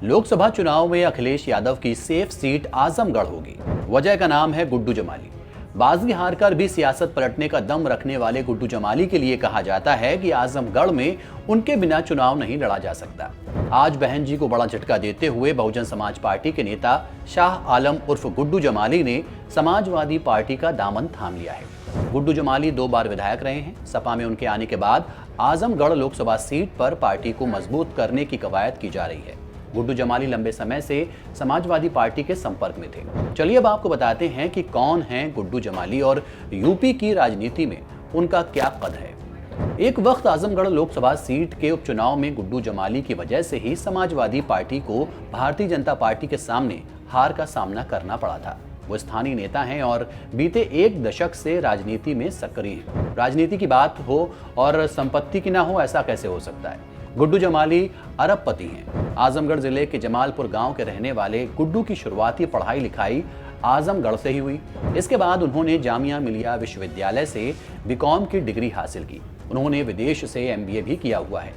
लोकसभा चुनाव में अखिलेश यादव की सेफ सीट आजमगढ़ होगी। वजह का नाम है गुड्डू जमाली। बाजी हारकर भी सियासत पलटने का दम रखने वाले गुड्डू जमाली के लिए कहा जाता है कि आजमगढ़ में उनके बिना चुनाव नहीं लड़ा जा सकता। आज बहन जी को बड़ा झटका देते हुए बहुजन समाज पार्टी के नेता शाह आलम उर्फ गुड्डू जमाली ने समाजवादी पार्टी का दामन थाम लिया है। गुड्डू जमाली 2 बार विधायक रहे हैं। सपा में उनके आने के बाद आजमगढ़ लोकसभा सीट पर पार्टी को मजबूत करने की कवायद की जा रही है। गुड्डू जमाली लंबे समय से समाजवादी पार्टी के संपर्क में थे। चलिए अब आपको बताते हैं कि कौन हैं गुड्डू जमाली और यूपी की राजनीति में उनका क्या कद है। एक वक्त आजमगढ़ लोकसभा सीट के उपचुनाव में गुड्डू जमाली की वजह से ही समाजवादी पार्टी को भारतीय जनता पार्टी के सामने हार का सामना करना पड़ा था। वो स्थानीय नेता हैं और बीते 1 दशक से राजनीति में सक्रिय हैं। राजनीति की बात हो और संपत्ति की ना हो, ऐसा कैसे हो सकता है। गुड्डू जमाली अरबपति हैं। आजमगढ़ जिले के जमालपुर गांव के रहने वाले गुड्डू की शुरुआती पढ़ाई लिखाई आजमगढ़ से ही हुई। इसके बाद उन्होंने जामिया मिलिया विश्वविद्यालय से बीकॉम की डिग्री हासिल की। उन्होंने विदेश से एमबीए भी किया हुआ है।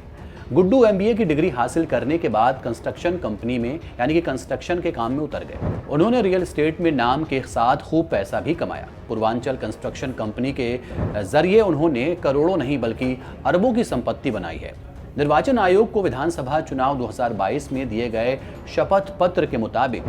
गुड्डू एमबीए की डिग्री हासिल करने के बाद कंस्ट्रक्शन कंपनी में यानी कि कंस्ट्रक्शन के काम में उतर गए। उन्होंने रियल एस्टेट में नाम के साथ खूब पैसा भी कमाया। पूर्वांचल कंस्ट्रक्शन कंपनी के जरिए उन्होंने करोड़ों नहीं बल्कि अरबों की संपत्ति बनाई है। निर्वाचन आयोग को विधानसभा चुनाव 2022 में दिए गए शपथ पत्र के मुताबिक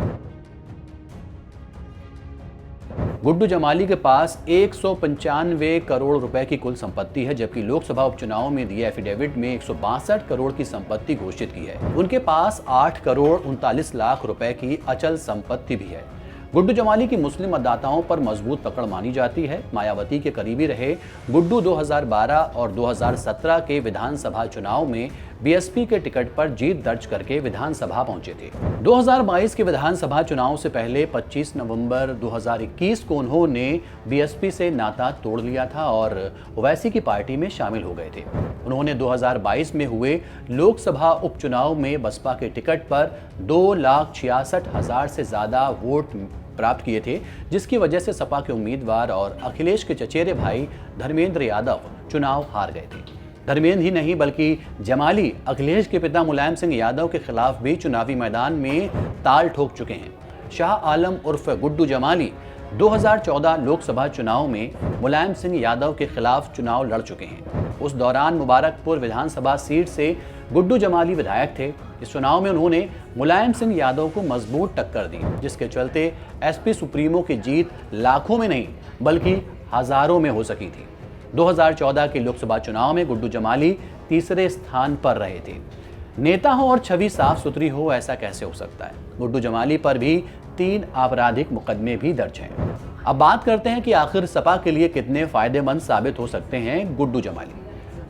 गुड्डू जमाली के पास 195 करोड़ रुपए की कुल संपत्ति है, जबकि लोकसभा उपचुनाव में दिए एफिडेविट में 162 करोड़ की संपत्ति घोषित की है। उनके पास 8 करोड़ 39 लाख रुपए की अचल संपत्ति भी है। गुड्डू जमाली की मुस्लिम मतदाताओं पर मजबूत पकड़ मानी जाती है। मायावती के करीबी रहे गुड्डू 2012 और 2017 के विधानसभा चुनाव में बीएसपी के टिकट पर जीत दर्ज करके विधानसभा पहुंचे थे। 2022 के विधानसभा चुनाव से पहले 25 नवंबर 2021 को उन्होंने बीएसपी से नाता तोड़ लिया था और ओवैसी की पार्टी में शामिल हो गए थे। उन्होंने 2022 में हुए लोकसभा उपचुनाव में बसपा के टिकट पर 2,66,000 से ज्यादा वोट प्राप्त किए थे, जिसकी वजह से सपा के उम्मीदवार और अखिलेश के चचेरे भाई धर्मेंद्र यादव चुनाव हार गए थे। धर्मेंद्र ही नहीं बल्कि जमाली अखिलेश के पिता मुलायम सिंह यादव के खिलाफ भी चुनावी मैदान में ताल ठोक चुके हैं। शाह आलम उर्फ गुड्डू जमाली 2014 लोकसभा चुनाव में मुलायम सिंह यादव के खिलाफ चुनाव लड़ चुके हैं। उस दौरान मुबारकपुर विधानसभा सीट से गुड्डू जमाली विधायक थे। इस चुनाव में उन्होंने मुलायम सिंह यादव को मजबूत टक्कर दी, जिसके चलते एसपी सुप्रीमो की जीत लाखों में नहीं बल्कि हजारों में हो सकी थी। 2014 के लोकसभा चुनाव में गुड्डू जमाली तीसरे स्थान पर रहे थे। नेता हो और छवि साफ सुथरी हो, ऐसा कैसे हो सकता है। गुड्डू जमाली पर भी 3 आपराधिक मुकदमे भी दर्ज हैं। अब बात करते हैं कि आखिर सपा के लिए कितने फायदेमंद साबित हो सकते हैं गुड्डू जमाली।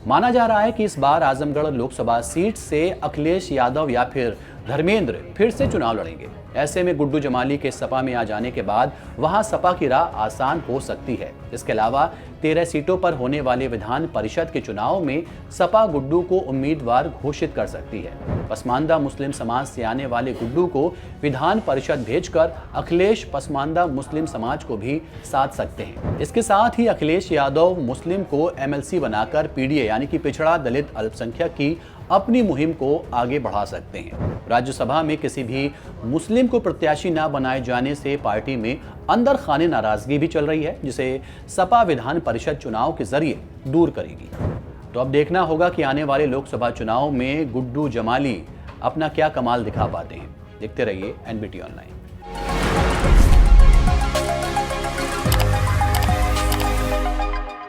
माना जा रहा है कि इस बार आजमगढ़ लोकसभा सीट से अखिलेश यादव या फिर धर्मेंद्र फिर से चुनाव लड़ेंगे। ऐसे में गुड्डू जमाली के सपा में आ जाने के बाद वहां सपा की राह आसान हो सकती है। इसके अलावा 13 सीटों पर होने वाले विधान परिषद के चुनाव में सपा गुड्डू को उम्मीदवार घोषित कर सकती है। पसमानदा मुस्लिम समाज से आने वाले गुड्डू को विधान परिषद भेजकर अखिलेश पसमानदा मुस्लिम समाज को भी साध सकते हैं। इसके साथ ही अखिलेश यादव मुस्लिम को एमएलसी बनाकर पीडीए यानी कि पिछड़ा दलित अल्पसंख्यक की अपनी मुहिम को आगे बढ़ा सकते हैं। राज्यसभा में किसी भी मुस्लिम को प्रत्याशी न बनाए जाने से पार्टी में अंदर खाने नाराजगी भी चल रही है, जिसे सपा विधान परिषद चुनाव के जरिए दूर करेगी। तो अब देखना होगा कि आने वाले लोकसभा चुनाव में गुड्डू जमाली अपना क्या कमाल दिखा पाते हैं। देखते रहिए एनबीटी ऑनलाइन।